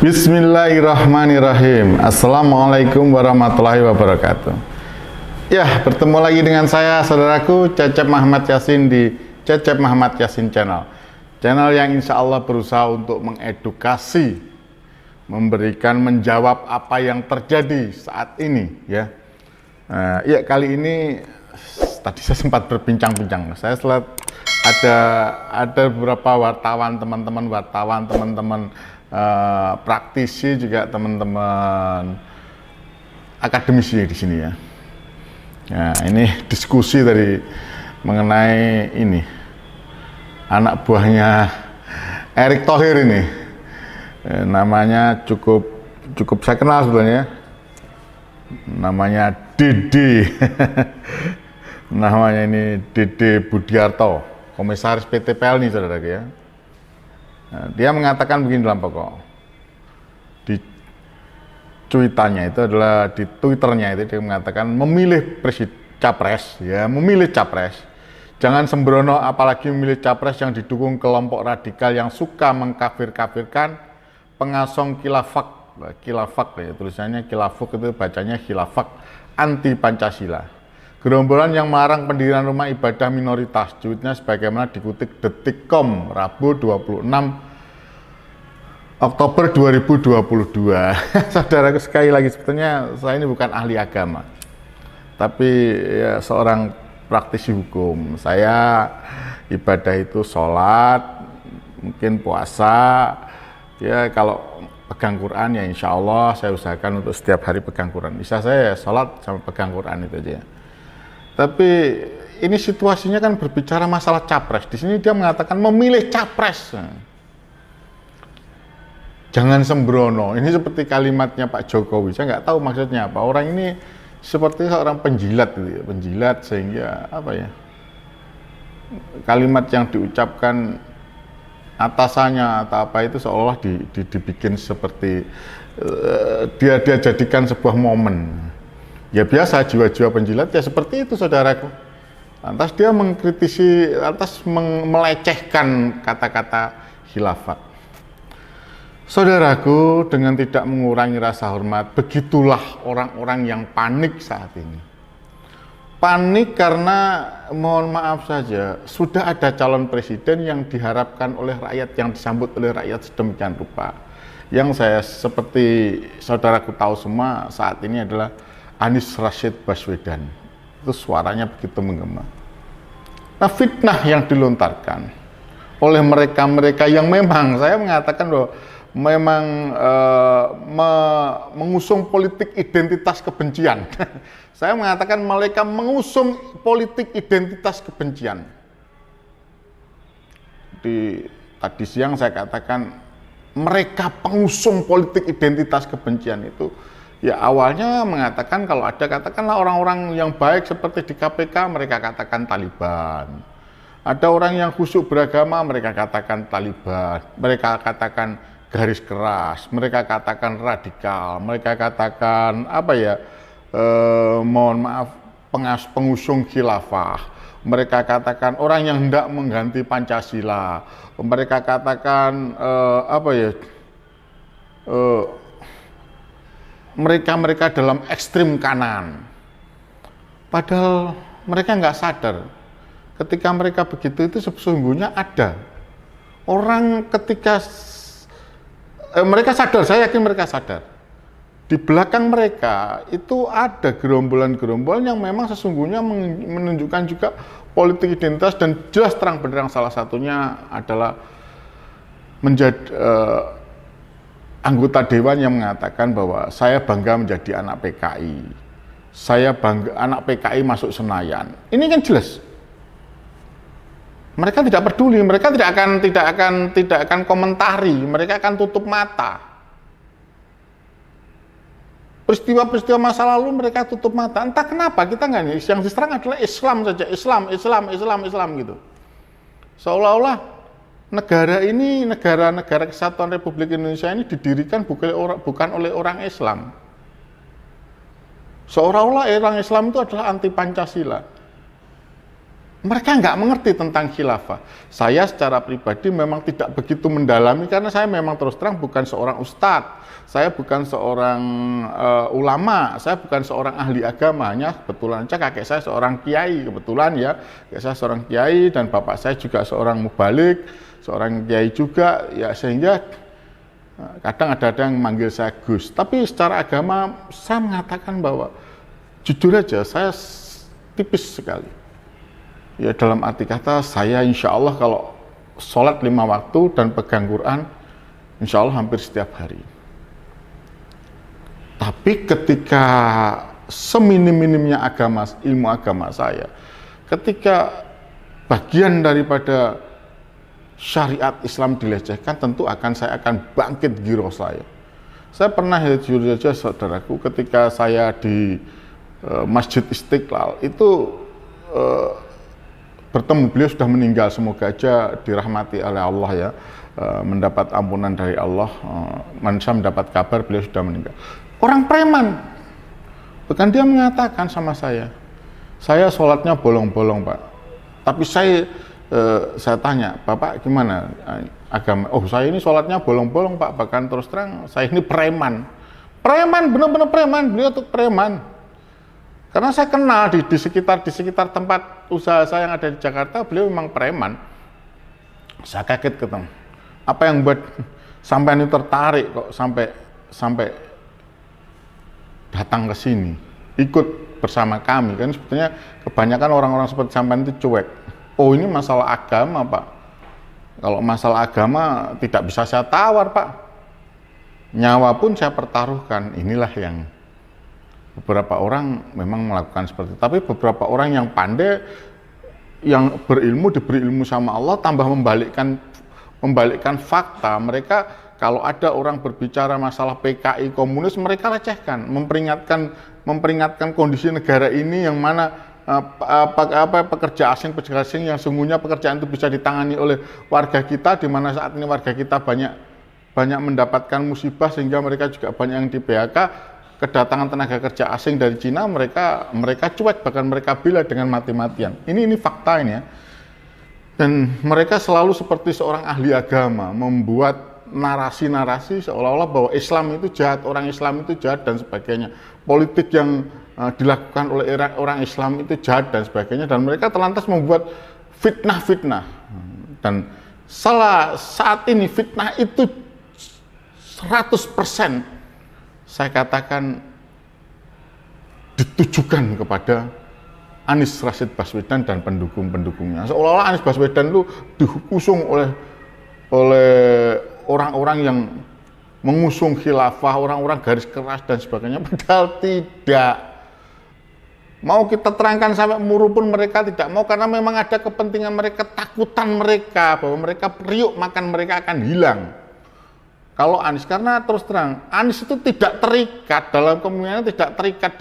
Bismillahirrahmanirrahim. Assalamualaikum warahmatullahi wabarakatuh. Ya, bertemu lagi dengan saya, saudaraku, Cecep Muhammad Yasin di Cecep Muhammad Yasin Channel. Channel yang insya Allah berusaha untuk mengedukasi, menjawab apa yang terjadi saat ini. Ya, kali ini tadi saya sempat berbincang-bincang. Saya ada beberapa wartawan, teman-teman praktisi, juga teman-teman akademisi di sini ya. Nah, ini diskusi tadi mengenai ini anak buahnya Erick Thohir ini, namanya cukup saya kenal sebenarnya, namanya Dede. Namanya ini Dede Budiarto, komisaris PT PLN, saudara ya. Nah, dia mengatakan begini dalam pokok di cuitannya itu adalah di Twitternya itu, dia mengatakan memilih capres, ya, memilih capres jangan sembrono, apalagi memilih capres yang didukung kelompok radikal yang suka mengkafir-kafirkan pengasong khilafah ya, tulisannya khilafah itu bacanya khilafah, anti Pancasila, gerombolan yang melarang pendirian rumah ibadah minoritas. Cuitnya sebagaimana dikutip Detikcom Rabu 26 Oktober 2022. Saudaraku, sekali lagi, sebetulnya saya ini bukan ahli agama, tapi ya, seorang praktisi hukum. Saya ibadah itu sholat, mungkin puasa, ya kalau pegang Quran ya insya Allah saya usahakan untuk setiap hari pegang Quran. Bisa saya sholat sama pegang Quran itu aja. Tapi ini situasinya kan berbicara masalah capres. Di sini dia mengatakan memilih capres. Jangan sembrono. Ini seperti kalimatnya Pak Jokowi. Saya nggak tahu maksudnya apa. Orang ini seperti seorang penjilat gitu ya. Penjilat, sehingga apa ya, kalimat yang diucapkan atasannya atau apa itu seolah dibikin seperti dia jadikan sebuah momen. Ya biasa, jiwa-jiwa penjilat ya seperti itu, saudaraku. Lantas dia mengkritisi, lantas melecehkan kata-kata khilafat. Saudaraku, dengan tidak mengurangi rasa hormat, begitulah orang-orang yang panik saat ini. Panik karena, mohon maaf saja, sudah ada calon presiden yang diharapkan oleh rakyat, yang disambut oleh rakyat sedemikian rupa. Yang saya, seperti saudaraku tahu semua, saat ini adalah Anies Rashid Baswedan. Itu suaranya begitu menggema. Nah, fitnah yang dilontarkan oleh mereka-mereka yang memang, saya mengatakan bahwa memang mengusung politik identitas kebencian. Saya mengatakan mereka mengusung politik identitas kebencian. Tadi siang saya katakan mereka pengusung politik identitas kebencian itu. Ya awalnya mengatakan kalau ada, katakanlah orang-orang yang baik seperti di KPK, mereka katakan Taliban. Ada orang yang khusyuk beragama, mereka katakan Taliban. Mereka katakan garis keras, mereka katakan radikal, mereka katakan apa ya, mohon maaf, pengusung khilafah. Mereka katakan orang yang hendak mengganti Pancasila. Mereka katakan apa ya, mereka dalam ekstrim kanan. Padahal mereka nggak sadar ketika mereka begitu itu sesungguhnya ada orang, ketika mereka sadar, saya yakin mereka sadar, di belakang mereka itu ada gerombolan-gerombolan yang memang sesungguhnya menunjukkan juga politik identitas, dan jelas terang benderang salah satunya adalah menjadi anggota dewan yang mengatakan bahwa saya bangga menjadi anak PKI, saya bangga anak PKI masuk Senayan. Ini kan jelas. Mereka tidak peduli, mereka tidak akan komentari, mereka akan tutup mata. Peristiwa-peristiwa masa lalu mereka tutup mata. Entah kenapa, kita nggak nih, yang diserang adalah Islam saja, Islam gitu. Seolah-olah negara ini, negara Kesatuan Republik Indonesia ini didirikan bukan oleh orang Islam. Seolah-olah orang Islam itu adalah anti Pancasila. Mereka nggak mengerti tentang khilafah. Saya secara pribadi memang tidak begitu mendalami karena saya memang terus terang bukan seorang ustadz, saya bukan seorang ulama, saya bukan seorang ahli agamanya. Kebetulan aja kakek saya seorang kiai, kebetulan ya, kakek saya seorang kiai dan bapak saya juga seorang mubalik, seorang kiai juga, ya sehingga kadang ada yang manggil saya Gus. Tapi secara agama saya mengatakan bahwa jujur aja saya tipis sekali. Ya dalam arti kata saya insya Allah kalau sholat 5 waktu dan pegang Quran insya Allah hampir setiap hari. Tapi ketika seminim-minimnya ilmu agama saya, ketika bagian daripada syariat Islam dilecehkan, tentu saya akan bangkit giroh saya. Saya pernah ya jujur saja saudaraku, ketika saya di Masjid Istiqlal itu bertemu beliau sudah meninggal, semoga aja dirahmati oleh Allah ya, mendapat ampunan dari Allah. Saya mendapat kabar beliau sudah meninggal. Orang preman, bahkan dia mengatakan sama saya sholatnya bolong-bolong Pak, tapi saya tanya, Bapak gimana agama? Oh saya ini sholatnya bolong-bolong Pak, bahkan terus terang saya ini preman, benar-benar preman, beliau tuh preman. Karena saya kenal di sekitar tempat usaha saya yang ada di Jakarta, beliau memang preman. Saya kaget ketemu. Apa yang buat sampai ini tertarik kok sampai datang ke sini, ikut bersama kami? Kan sebetulnya kebanyakan orang-orang seperti sampean itu cuek. Oh ini masalah agama Pak. Kalau masalah agama tidak bisa saya tawar Pak. Nyawa pun saya pertaruhkan. Inilah yang beberapa orang memang melakukan seperti itu. Tapi beberapa orang yang pandai, yang berilmu, diberi ilmu sama Allah, tambah membalikkan fakta. Mereka kalau ada orang berbicara masalah PKI komunis, mereka lecehkan, memperingatkan kondisi negara ini yang mana pekerja asing yang sungguhnya pekerjaan itu bisa ditangani oleh warga kita, di mana saat ini warga kita banyak mendapatkan musibah sehingga mereka juga banyak yang di PHK. Kedatangan tenaga kerja asing dari Cina, mereka cuek, bahkan mereka bela dengan mati-matian. Ini fakta ini ya. Dan mereka selalu seperti seorang ahli agama, membuat narasi-narasi seolah-olah bahwa Islam itu jahat, orang Islam itu jahat dan sebagainya. Politik yang dilakukan oleh orang Islam itu jahat dan sebagainya, dan mereka terlantas membuat fitnah-fitnah. Dan saat ini fitnah itu 100% saya katakan ditujukan kepada Anies Rashid Baswedan dan pendukung-pendukungnya. Seolah-olah Anies Baswedan itu diusung oleh orang-orang yang mengusung khilafah, orang-orang garis keras dan sebagainya, padahal tidak. Mau kita terangkan sampai muru pun mereka tidak mau, karena memang ada kepentingan mereka, takutan mereka bahwa mereka periuk makan mereka akan hilang. Kalau Anies, karena terus terang Anies itu tidak terikat dalam kemungkinan, tidak terikat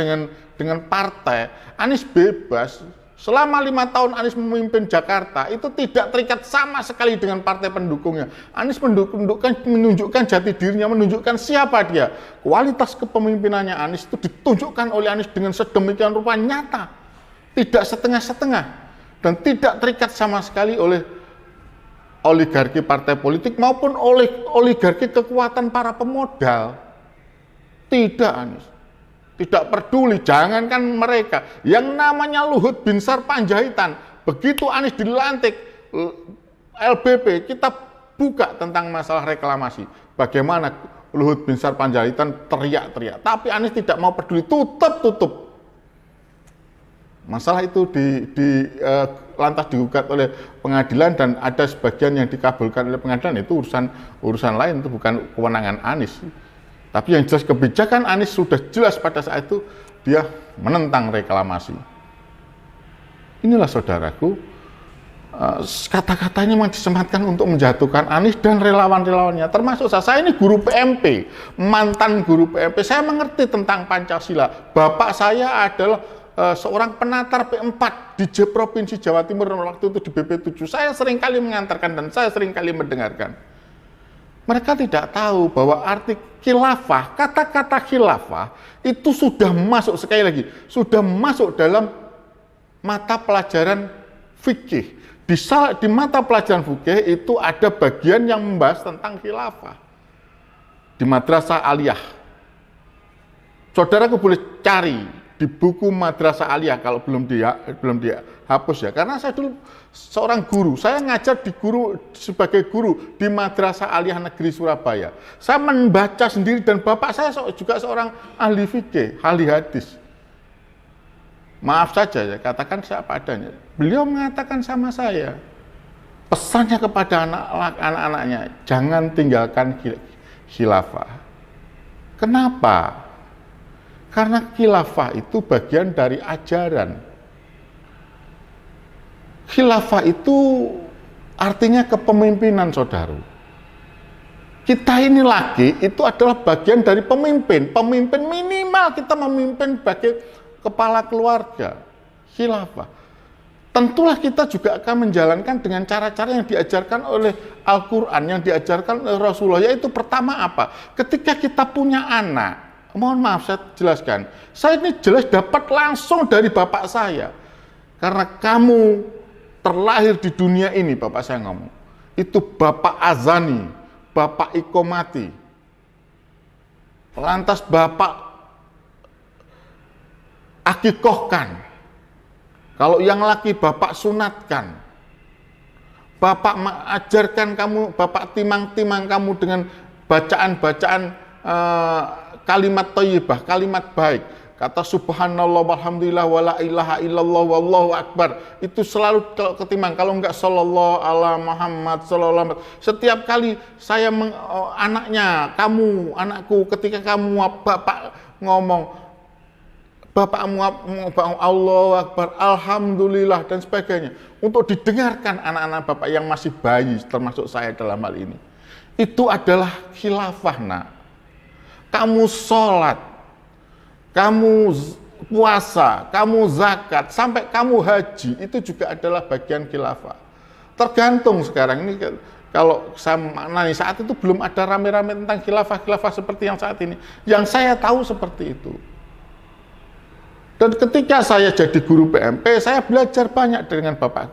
dengan partai. Anies bebas. Selama 5 tahun Anies memimpin Jakarta itu tidak terikat sama sekali dengan partai pendukungnya. Anies menunjukkan jati dirinya, menunjukkan siapa dia. Kualitas kepemimpinannya Anies itu ditunjukkan oleh Anies dengan sedemikian rupa nyata, tidak setengah-setengah, dan tidak terikat sama sekali oleh oligarki partai politik maupun oleh oligarki kekuatan para pemodal. Tidak, Anies. Tidak peduli, jangankan mereka. Yang namanya Luhut Binsar Panjaitan, begitu Anies dilantik LBP, kita buka tentang masalah reklamasi. Bagaimana Luhut Binsar Panjaitan teriak-teriak, tapi Anies tidak mau peduli, tutup. Masalah itu lantas digugat oleh pengadilan dan ada sebagian yang dikabulkan oleh pengadilan. Itu urusan lain, itu bukan kewenangan Anies. Tapi yang jelas kebijakan Anies sudah jelas pada saat itu, dia menentang reklamasi. Inilah saudaraku, kata-katanya memang disematkan untuk menjatuhkan Anies dan relawan-relawannya, termasuk saya ini guru PMP, mantan guru PMP, saya mengerti tentang Pancasila. Bapak saya adalah seorang penatar P4 di Provinsi Jawa Timur waktu itu di BP7. Saya seringkali mengantarkan dan saya seringkali mendengarkan. Mereka tidak tahu bahwa arti khilafah, kata-kata khilafah itu sudah masuk, sekali lagi, sudah masuk dalam mata pelajaran fikih. Di mata pelajaran fikih itu ada bagian yang membahas tentang khilafah. Di madrasah aliyah. Saudaraku boleh cari di buku madrasah aliyah kalau belum dihapus ya. Karena saya dulu seorang guru, saya ngajar sebagai guru di madrasah aliyah negeri Surabaya. Saya membaca sendiri dan bapak saya juga seorang ahli fikih, ahli hadis. Maaf saja ya, katakan saya apa adanya. Beliau mengatakan sama saya, pesannya kepada anak-anaknya, jangan tinggalkan khilafah. Kenapa? Karena khilafah itu bagian dari ajaran. Khilafah itu artinya kepemimpinan, saudara. Kita ini lagi itu adalah bagian dari pemimpin. Pemimpin minimal kita memimpin sebagai kepala keluarga. Khilafah. Tentulah kita juga akan menjalankan dengan cara-cara yang diajarkan oleh Al-Quran, yang diajarkan oleh Rasulullah. Yaitu pertama apa? Ketika kita punya anak, mohon maaf saya jelaskan, saya ini jelas dapat langsung dari bapak saya. Karena kamu terlahir di dunia ini, bapak saya ngomong, itu bapak azani, bapak ikomati. Lantas bapak akikohkan. Kalau yang laki bapak sunatkan. Bapak mengajarkan kamu, bapak timang-timang kamu dengan bacaan-bacaan kalimat thayyibah, kalimat baik. Kata subhanallah walhamdulillah wala ilaha illallah wallahu akbar. Itu selalu ketimbang, kalau enggak sallallahu ala Muhammad sallallahu. Setiap kali saya anaknya, kamu, anakku, ketika kamu bapak ngomong bapakmu Allahu akbar, alhamdulillah dan sebagainya, untuk didengarkan anak-anak bapak yang masih bayi, termasuk saya dalam hal ini. Itu adalah khilafah, nak. Kamu sholat, kamu puasa, kamu zakat, sampai kamu haji, itu juga adalah bagian khilafah. Tergantung sekarang ini, kalau saya maknani saat itu belum ada rame-rame tentang khilafah seperti yang saat ini. Yang saya tahu seperti itu. Dan ketika saya jadi guru PMP, saya belajar banyak dengan bapak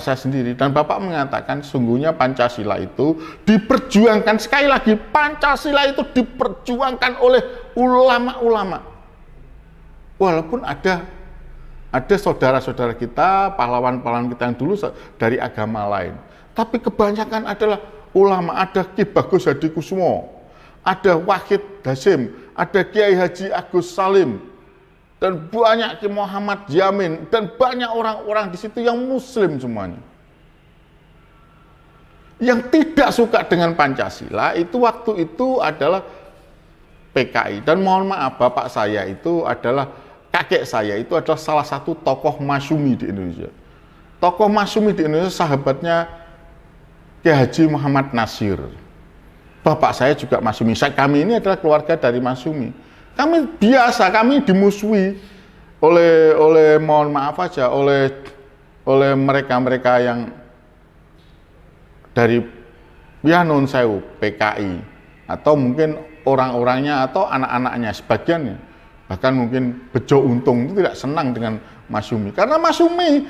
saya sendiri. Dan bapak mengatakan sungguhnya Pancasila itu diperjuangkan, sekali lagi Pancasila itu diperjuangkan oleh ulama-ulama. Walaupun ada saudara-saudara kita, pahlawan-pahlawan kita yang dulu dari agama lain. Tapi kebanyakan adalah ulama. Ada Ki Bagus Hadikusumo, ada Wahid Hasyim, ada Kiai Haji Agus Salim, dan banyak Ki Muhammad Yamin, dan banyak orang-orang di situ yang muslim semuanya. Yang tidak suka dengan Pancasila itu waktu itu adalah PKI. Dan mohon maaf, bapak saya itu adalah, kakek saya itu adalah salah satu tokoh Masyumi di Indonesia. Tokoh Masyumi di Indonesia sahabatnya Kiai Haji Muhammad Nasir. Bapak saya juga Masyumi. Kami ini adalah keluarga dari Masyumi. Kami dimusuhi oleh mohon maaf aja, oleh mereka-mereka yang dari non sewu PKI, atau mungkin orang-orangnya atau anak-anaknya sebagiannya, bahkan mungkin Bejo Untung itu tidak senang dengan Masyumi, karena Masyumi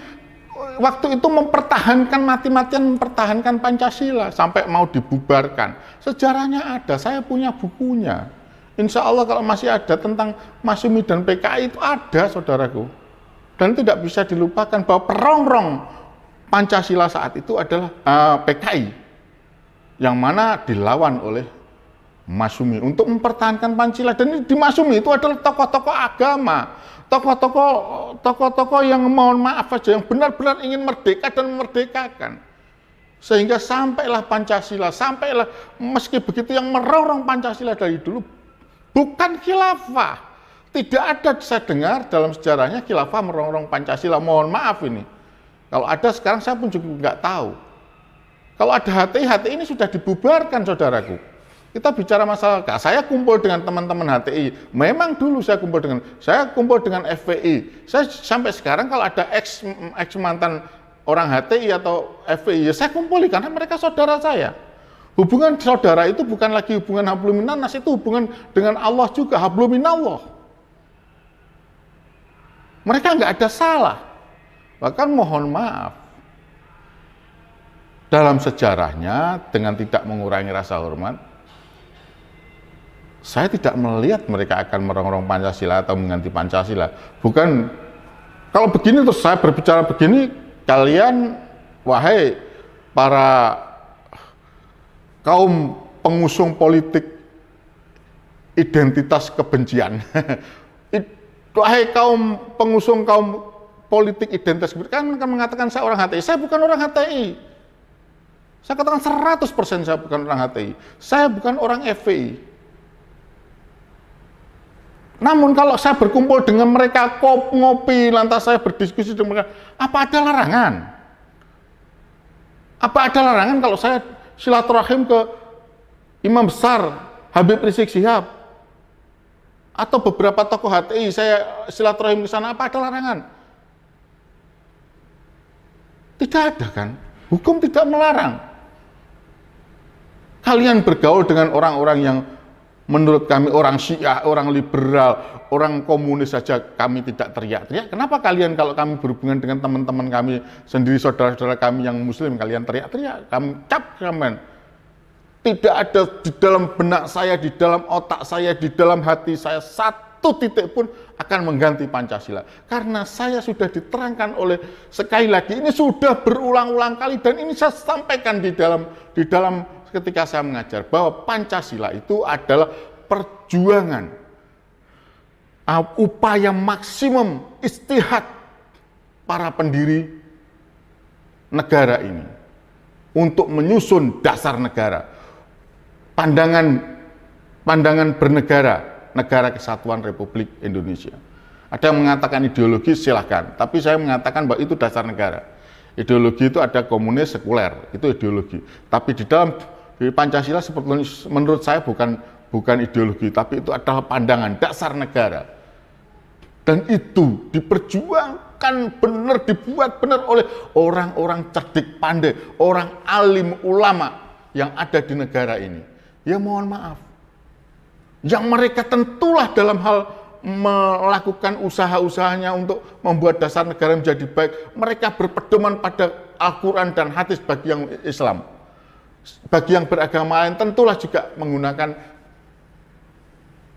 waktu itu mempertahankan, mati-matian mempertahankan Pancasila sampai mau dibubarkan. Sejarahnya ada, saya punya bukunya. Insya Allah kalau masih ada tentang Masyumi dan PKI itu ada, saudaraku. Dan tidak bisa dilupakan bahwa perongrong Pancasila saat itu adalah PKI, yang mana dilawan oleh Masyumi untuk mempertahankan Pancasila. Dan di Masyumi itu adalah tokoh-tokoh agama, tokoh-tokoh yang mohon maaf saja, yang benar-benar ingin merdeka dan memerdekakan. Sehingga sampailah Pancasila, meski begitu yang merongrong Pancasila dari dulu bukan khilafah. Tidak ada saya dengar dalam sejarahnya khilafah merongrong Pancasila. Mohon maaf ini. Kalau ada sekarang saya pun juga nggak tahu. Kalau ada HTI ini sudah dibubarkan, saudaraku. Kita bicara masalah, saya kumpul dengan teman-teman HTI. Memang dulu saya kumpul dengan FPI. Saya sampai sekarang kalau ada ex mantan orang HTI atau FPI, ya saya kumpuli karena mereka saudara saya. Hubungan saudara itu bukan lagi hubungan habluminannas, itu hubungan dengan Allah juga, habluminallah. Mereka nggak ada salah. Bahkan mohon maaf, dalam sejarahnya dengan tidak mengurangi rasa hormat, saya tidak melihat mereka akan merongrong Pancasila atau mengganti Pancasila. Bukan, kalau begini terus saya berbicara begini, kalian, wahai para kaum pengusung politik identitas kebencian, wahai kaum pengusung kaum politik identitas kebencian, kan mengatakan saya orang HTI. Saya bukan orang HTI. Saya katakan 100% saya bukan orang HTI. Saya bukan orang FPI. Namun kalau saya berkumpul dengan mereka, ngopi, lantas saya berdiskusi dengan mereka, apa ada larangan? Apa ada larangan kalau saya silaturahim ke Imam Besar Habib Rizik Syihab atau beberapa tokoh HTI, saya silaturahim ke sana, apa ada larangan? Tidak ada kan? Hukum tidak melarang. Kalian bergaul dengan orang-orang yang menurut kami orang Syiah, orang liberal, orang komunis saja kami tidak teriak-teriak. Kenapa kalian kalau kami berhubungan dengan teman-teman kami sendiri, saudara-saudara kami yang muslim, kalian teriak-teriak? Kami cap kamen. Tidak ada di dalam benak saya, di dalam otak saya, di dalam hati saya satu titik pun akan mengganti Pancasila. Karena saya sudah diterangkan oleh, sekali lagi, ini sudah berulang-ulang kali dan ini saya sampaikan di dalam ketika saya mengajar bahwa Pancasila itu adalah perjuangan, upaya maksimum istihad para pendiri negara ini untuk menyusun dasar negara, pandangan bernegara, negara kesatuan Republik Indonesia. Ada yang mengatakan ideologi, silahkan, tapi saya mengatakan bahwa itu dasar negara. Ideologi itu ada komunis, sekuler, itu ideologi. Tapi di Pancasila sebetulnya menurut saya bukan ideologi, tapi itu adalah pandangan dasar negara. Dan itu diperjuangkan benar, dibuat benar oleh orang-orang cerdik pandai, orang alim ulama yang ada di negara ini. Ya mohon maaf, yang mereka tentulah dalam hal melakukan usaha-usahanya untuk membuat dasar negara menjadi baik, mereka berpedoman pada Al-Quran dan hadis bagi yang Islam. Bagi yang beragama lain tentulah juga menggunakan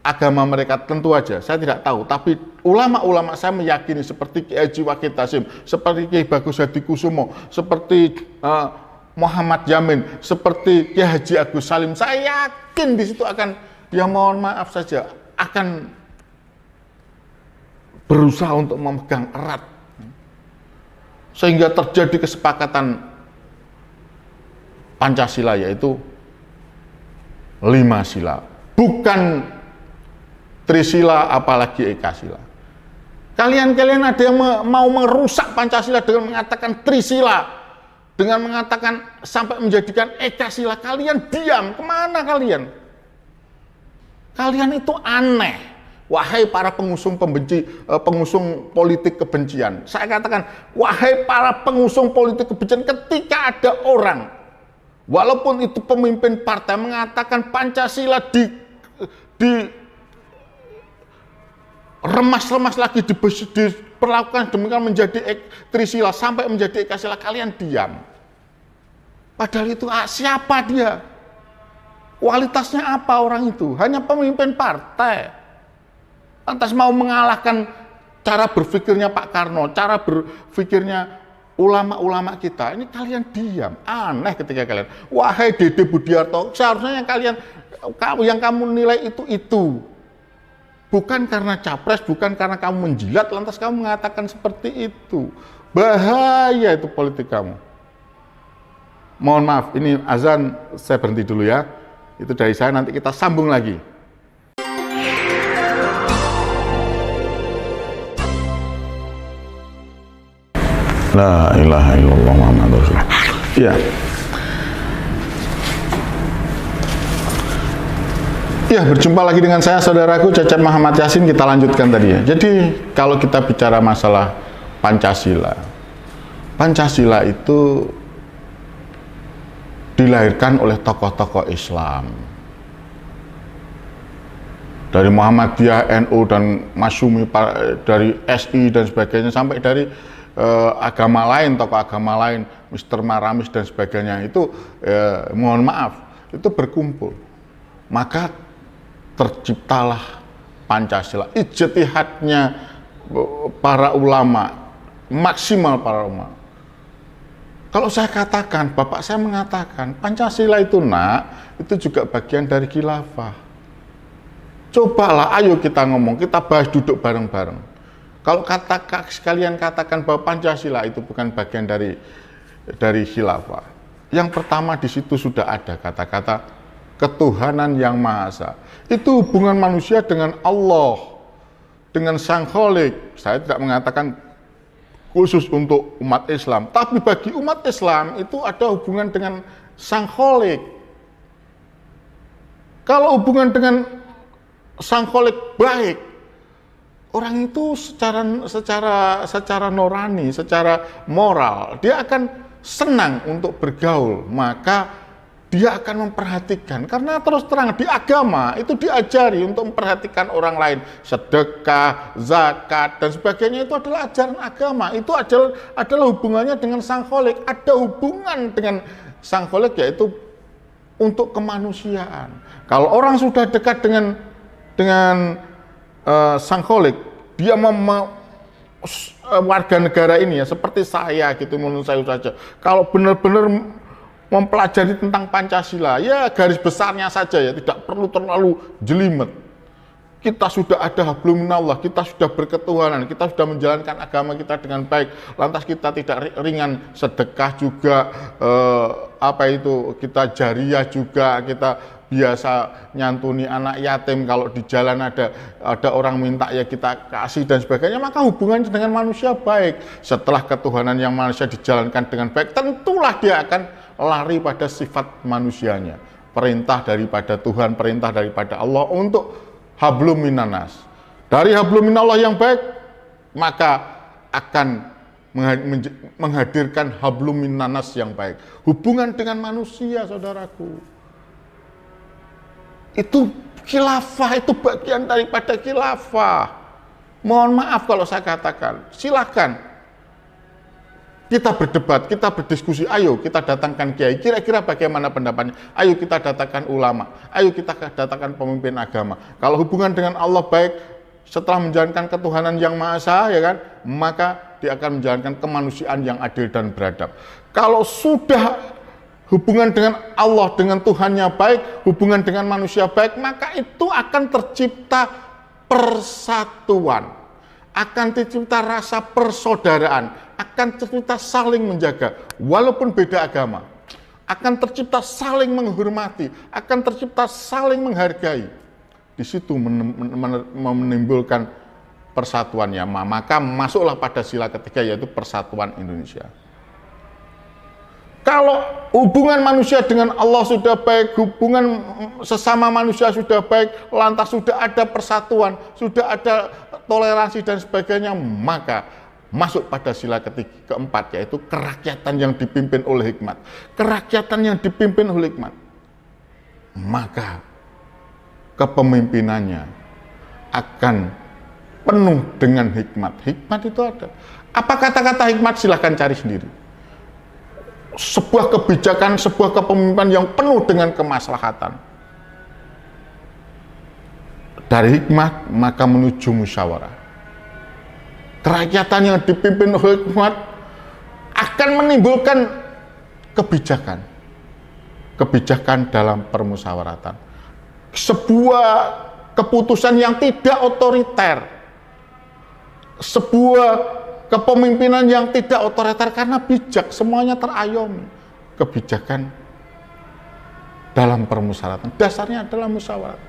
agama mereka, tentu aja, saya tidak tahu. Tapi ulama-ulama saya meyakini seperti Kiai Haji Wahid Hasyim, seperti Kiai Bagus Hadikusumo, seperti Muhammad Yamin, seperti Kiai Haji Agus Salim, saya yakin di situ akan, ya mohon maaf saja, akan berusaha untuk memegang erat sehingga terjadi kesepakatan Pancasila, yaitu 5 sila, bukan Trisila apalagi Ekasila. Kalian ada yang mau merusak Pancasila dengan mengatakan Trisila, dengan mengatakan sampai menjadikan Ekasila, kalian diam. Kemana kalian? Kalian itu aneh. Wahai para pengusung pengusung politik kebencian. Saya katakan, wahai para pengusung politik kebencian, ketika ada orang, walaupun itu pemimpin partai, mengatakan Pancasila remas-remas lagi, diperlakukan demikian menjadi Trisila sampai menjadi Ekasila, kalian diam. Padahal itu siapa dia? Kualitasnya apa orang itu? Hanya pemimpin partai. Lantas mau mengalahkan cara berpikirnya Pak Karno, cara berpikirnya ulama-ulama kita. Ini kalian diam. Aneh ketika kalian, wahai Dede Budiarto, seharusnya yang kamu nilai itu. Bukan karena capres, bukan karena kamu menjilat, lantas kamu mengatakan seperti itu. Bahaya itu politik kamu. Mohon maaf, ini azan, saya berhenti dulu ya. Itu dari saya, nanti kita sambung lagi. La ilaha illallah Muhammadur Rasulullah. Ya. Ya, berjumpa lagi dengan saya, saudaraku Cecep Muhammad Yasin. Kita lanjutkan tadi ya. Jadi, kalau kita bicara masalah Pancasila, Pancasila itu dilahirkan oleh tokoh-tokoh Islam. Dari Muhammadiyah, NU, dan Masyumi, dari SI, dan sebagainya, sampai dari agama lain, tokoh agama lain, Mr. Maramis dan sebagainya itu mohon maaf, itu berkumpul. Maka terciptalah Pancasila. Ijtihadnya para ulama, maksimal para ulama. Kalau saya katakan, bapak saya mengatakan, Pancasila itu itu juga bagian dari khilafah. Cobalah, ayo kita ngomong, kita bahas, duduk bareng-bareng. Kalau sekalian katakan bahwa Pancasila itu bukan bagian dari khilafah. Yang pertama di situ sudah ada kata-kata ketuhanan yang Maha Esa. Itu hubungan manusia dengan Allah, dengan Sang Khalik. Saya tidak mengatakan khusus untuk umat Islam, tapi bagi umat Islam itu ada hubungan dengan Sang Khalik. Kalau hubungan dengan Sang Khalik baik, orang itu secara nurani, secara moral, dia akan senang untuk bergaul, maka dia akan memperhatikan. Karena terus terang di agama itu diajari untuk memperhatikan orang lain, sedekah, zakat dan sebagainya, itu adalah ajaran agama. Itu adalah hubungannya dengan Sang Khalik. Ada hubungan dengan Sang Khalik, yaitu untuk kemanusiaan. Kalau orang sudah dekat dengan Sang Khalik, dia warga negara ini ya, seperti saya gitu, menurut saya saja. Kalau benar-benar mempelajari tentang Pancasila, ya garis besarnya saja ya, tidak perlu terlalu jelimet. Kita sudah ada hablum minallah, kita sudah berketuhanan, kita sudah menjalankan agama kita dengan baik. Lantas kita tidak ringan sedekah juga, kita jariah juga, kita biasa nyantuni anak yatim, kalau di jalan ada orang minta ya kita kasih dan sebagainya, maka hubungannya dengan manusia baik. Setelah ketuhanan yang manusia dijalankan dengan baik, tentulah dia akan lari pada sifat manusianya. Perintah daripada Tuhan, perintah daripada Allah untuk hablum minanas. Dari hablum minallah yang baik, maka akan menghadirkan hablum minanas yang baik. Hubungan dengan manusia, saudaraku. Itu khilafah, itu bagian daripada khilafah. Mohon maaf kalau saya katakan, silakan kita berdebat, kita berdiskusi, ayo kita datangkan kiai, kira-kira bagaimana pendapatnya, ayo kita datangkan ulama, ayo kita datangkan pemimpin agama. Kalau hubungan dengan Allah baik, setelah menjalankan ketuhanan yang Maha Esa, ya kan, maka dia akan menjalankan kemanusiaan yang adil dan beradab. Kalau sudah hubungan dengan Allah, dengan Tuhannya baik, hubungan dengan manusia baik, maka itu akan tercipta persatuan, akan tercipta rasa persaudaraan, akan tercipta saling menjaga, walaupun beda agama, akan tercipta saling menghormati, akan tercipta saling menghargai. Di situ menimbulkan persatuannya, maka masuklah pada sila ketiga, yaitu persatuan Indonesia. Kalau hubungan manusia dengan Allah sudah baik, hubungan sesama manusia sudah baik, lantas sudah ada persatuan, sudah ada toleransi dan sebagainya, maka masuk pada sila keempat, yaitu kerakyatan yang dipimpin oleh hikmat. Kerakyatan yang dipimpin oleh hikmat, maka kepemimpinannya akan penuh dengan hikmat. Hikmat itu ada. Apa kata-kata hikmat? Silahkan cari sendiri. Sebuah kebijakan, sebuah kepemimpinan yang penuh dengan kemaslahatan. Dari hikmat, maka menuju musyawarah. Kerakyatan yang dipimpin oleh hikmat akan menimbulkan kebijakan. Kebijakan dalam permusyawaratan. Sebuah keputusan yang tidak otoriter. Sebuah kepemimpinan yang tidak otoriter karena bijak, semuanya terayomi. Kebijakan dalam permusyawaratan, dasarnya adalah musyawarah.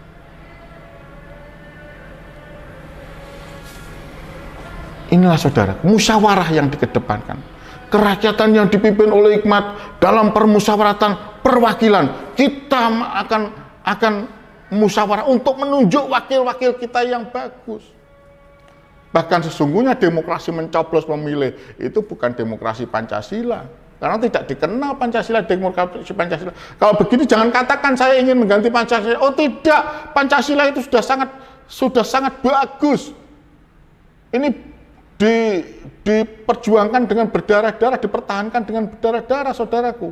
Inilah saudara, musyawarah yang dikedepankan. Kerakyatan yang dipimpin oleh hikmat dalam permusyawaratan perwakilan. Kita akan musyawarah untuk menunjuk wakil-wakil kita yang bagus. Bahkan sesungguhnya demokrasi mencoblos memilih itu bukan demokrasi Pancasila. Karena tidak dikenal Pancasila, demokrasi Pancasila. Kalau begini jangan katakan saya ingin mengganti Pancasila. Oh tidak, Pancasila itu sudah sangat bagus. Ini diperjuangkan dengan berdarah-darah, dipertahankan dengan berdarah-darah, saudaraku.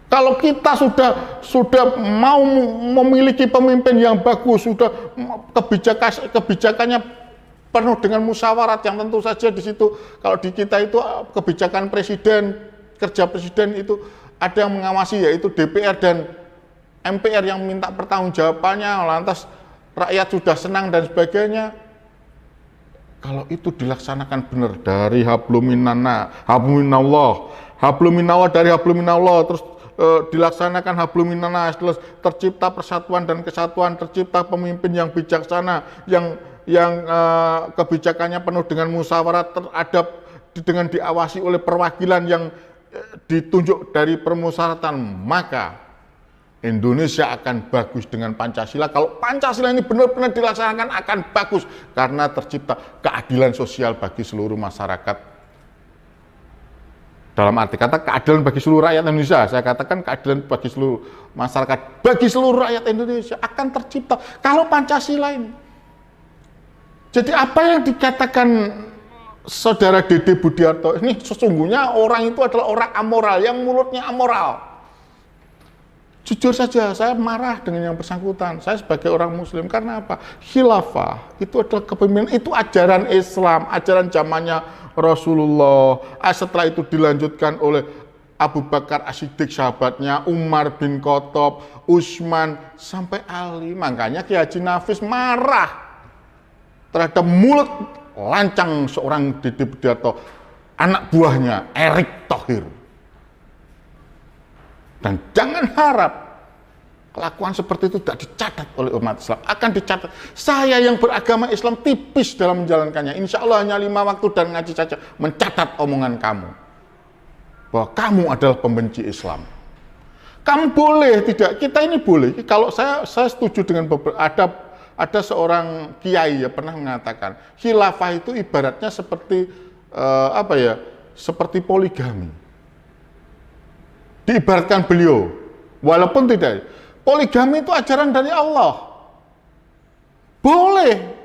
Kalau kita sudah mau memiliki pemimpin yang bagus, sudah kebijakannya penuh dengan musyawarat, yang tentu saja di situ, kalau di kita itu kebijakan presiden, kerja presiden itu ada yang mengawasi, yaitu DPR dan MPR yang minta pertanggungjawabannya, lantas rakyat sudah senang dan sebagainya. Kalau itu dilaksanakan benar dari habluminallah dari habluminallah, terus dilaksanakan habluminallah, terus tercipta persatuan dan kesatuan, tercipta pemimpin yang bijaksana, yang kebijakannya penuh dengan musyawarah, teradab, dengan diawasi oleh perwakilan yang ditunjuk dari permusyawaratan, maka Indonesia akan bagus dengan Pancasila. Kalau Pancasila ini benar-benar dilaksanakan akan bagus, karena tercipta keadilan sosial bagi seluruh masyarakat. Dalam arti kata keadilan bagi seluruh rakyat Indonesia, saya katakan keadilan bagi seluruh masyarakat, bagi seluruh rakyat Indonesia akan tercipta kalau Pancasila ini. Jadi apa yang dikatakan Saudara Dede Budiarto ini, sesungguhnya orang itu adalah orang amoral, yang mulutnya amoral. Jujur saja, saya marah dengan yang bersangkutan. Saya sebagai orang Muslim, karena apa? Khilafah itu adalah kepemimpinan, itu ajaran Islam, ajaran zamannya Rasulullah. Setelah itu dilanjutkan oleh Abu Bakar As-Siddiq, sahabatnya, Umar bin Khattab, Utsman, sampai Ali. Makanya Ki Haji Nafis marah terhadap mulut lancang seorang Dede Budiarto, anak buahnya Erick Thohir. Dan jangan harap kelakuan seperti itu tidak dicatat oleh umat Islam. Akan dicatat. Saya yang beragama Islam tipis dalam menjalankannya. Insya Allah hanya 5 waktu dan ngaji saja mencatat omongan kamu, bahwa kamu adalah pembenci Islam. Kamu boleh tidak, kita ini boleh. Kalau saya setuju dengan beberapa, ada seorang kiai ya pernah mengatakan khilafah itu ibaratnya seperti seperti poligami. Diibaratkan beliau, walaupun tidak, poligami itu ajaran dari Allah. Boleh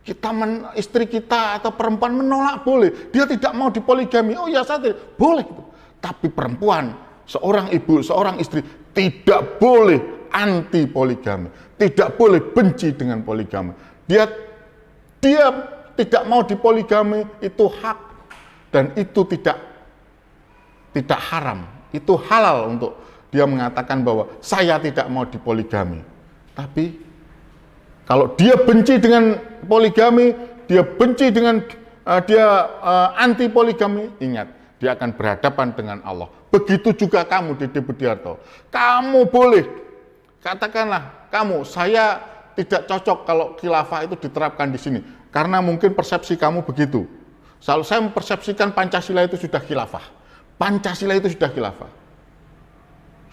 kita istri kita atau perempuan menolak, boleh. Dia tidak mau dipoligami, oh ya saya tidak, boleh itu. Tapi perempuan, seorang ibu, seorang istri tidak boleh anti poligami, tidak boleh benci dengan poligami. Dia tidak mau dipoligami, itu hak, dan itu tidak haram. Itu halal untuk dia mengatakan bahwa saya tidak mau dipoligami. Tapi kalau dia benci dengan poligami, dia benci dengan anti poligami, ingat, dia akan berhadapan dengan Allah. Begitu juga kamu, Dede Budiarto. Kamu boleh, katakanlah saya tidak cocok kalau khilafah itu diterapkan di sini, karena mungkin persepsi kamu begitu. Kalau saya mempersepsikan Pancasila itu sudah khilafah. Pancasila itu sudah khilafah,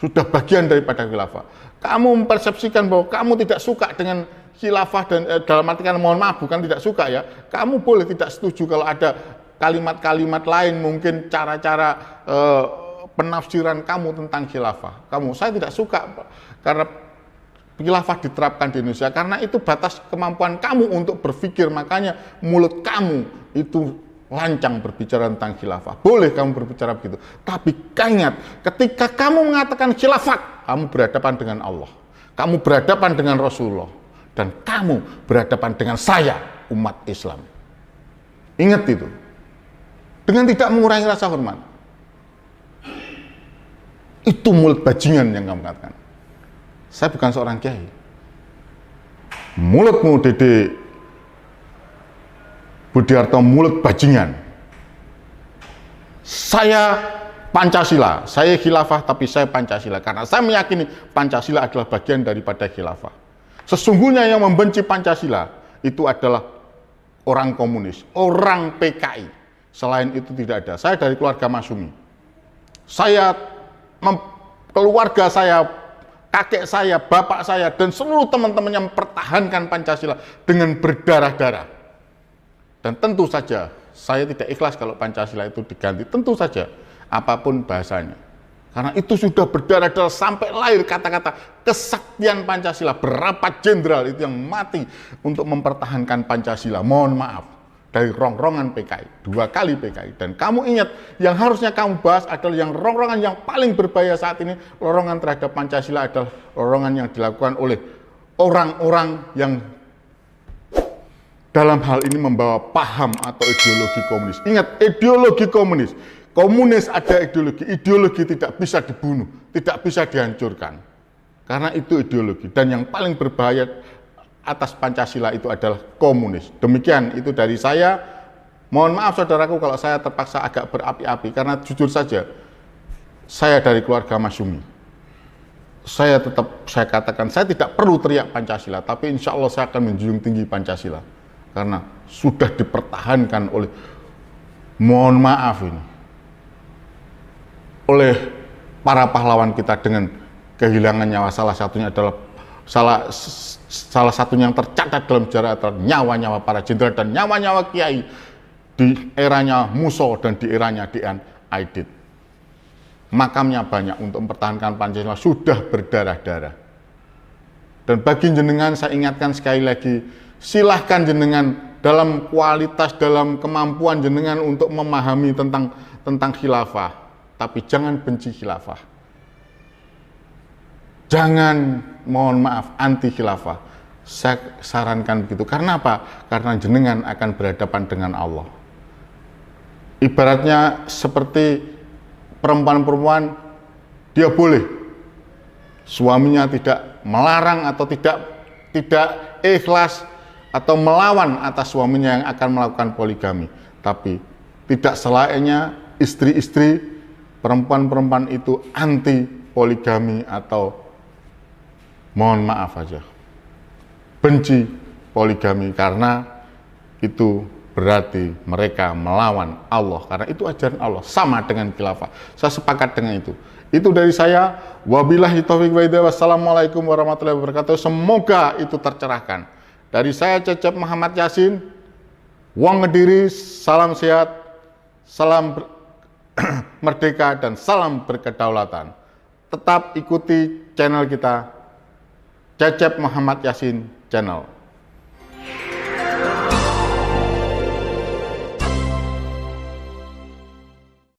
sudah bagian daripada khilafah. Kamu mempersepsikan bahwa kamu tidak suka dengan khilafah, dan dalam arti kan mohon maaf, bukan tidak suka ya, kamu boleh tidak setuju kalau ada kalimat-kalimat lain, mungkin cara-cara penafsiran kamu tentang khilafah. Saya tidak suka karena khilafah diterapkan di Indonesia, karena itu batas kemampuan kamu untuk berpikir, makanya mulut kamu itu lancang berbicara tentang khilafah. Boleh kamu berbicara begitu, tapi ingat, ketika kamu mengatakan khilafah, kamu berhadapan dengan Allah, kamu berhadapan dengan Rasulullah, dan kamu berhadapan dengan saya, umat Islam. Ingat itu, dengan tidak mengurangi rasa hormat. Itu mulut bajingan yang kamu katakan. Saya bukan seorang kiai. Mulutmu, Dede Budiarto, mulut bajingan. Saya Pancasila, saya khilafah, tapi saya Pancasila, karena saya meyakini Pancasila adalah bagian daripada khilafah. Sesungguhnya yang membenci Pancasila itu adalah orang komunis, orang PKI. Selain itu tidak ada. Saya dari keluarga Masyumi. Keluarga saya, kakek saya, bapak saya, dan seluruh teman-teman yang mempertahankan Pancasila dengan berdarah-darah. Dan tentu saja, saya tidak ikhlas kalau Pancasila itu diganti, tentu saja, apapun bahasanya. Karena itu sudah berdarah-darah sampai lahir kata-kata kesaktian Pancasila. Berapa jenderal itu yang mati untuk mempertahankan Pancasila, mohon maaf. dari rongrongan PKI, 2 kali PKI. Dan kamu ingat, yang harusnya kamu bahas adalah yang rongrongan yang paling berbahaya saat ini, rongrongan terhadap Pancasila adalah rongrongan yang dilakukan oleh orang-orang yang dalam hal ini membawa paham atau ideologi komunis. Ingat, ideologi komunis. Komunis ada ideologi. Ideologi tidak bisa dibunuh, tidak bisa dihancurkan. Karena itu ideologi. Dan yang paling berbahaya atas Pancasila itu adalah komunis. Demikian itu dari saya. Mohon maaf saudaraku kalau saya terpaksa agak berapi-api. Karena jujur saja, saya dari keluarga Masyumi. Saya katakan, saya tidak perlu teriak Pancasila. Tapi insya Allah saya akan menjunjung tinggi Pancasila. Karena sudah dipertahankan oleh, mohon maaf ini, oleh para pahlawan kita dengan kehilangan nyawa. Salah satunya adalah salah satunya yang tercatat dalam sejarah adalah nyawa-nyawa para jenderal dan nyawa-nyawa kiai di eranya Muso dan di eranya Dian Aidit. Makamnya banyak untuk mempertahankan Pancasila sudah berdarah-darah. Dan bagi jenengan saya ingatkan sekali lagi, silahkan jenengan dalam kualitas, dalam kemampuan jenengan untuk memahami tentang khilafah, tapi jangan benci khilafah. Jangan, mohon maaf, anti khilafah. Saya sarankan begitu. Karena apa? Karena jenengan akan berhadapan dengan Allah. Ibaratnya seperti perempuan-perempuan, dia boleh suaminya tidak melarang atau tidak ikhlas atau melawan atas suaminya yang akan melakukan poligami. Tapi tidak selainnya istri-istri perempuan-perempuan itu anti poligami atau mohon maaf aja, benci poligami, karena itu berarti mereka melawan Allah, karena itu ajaran Allah, sama dengan khilafah. Saya sepakat dengan itu. Itu dari saya. Wabillahi taufiq wa hidayah. Wassalamualaikum warahmatullahi wabarakatuh. Semoga itu tercerahkan. Dari saya Cecep Muhammad Yasin, Wong Ngediri, salam sehat, salam merdeka, dan salam berkedaulatan. Tetap ikuti channel kita, Cecep Muhammad Yasin Channel.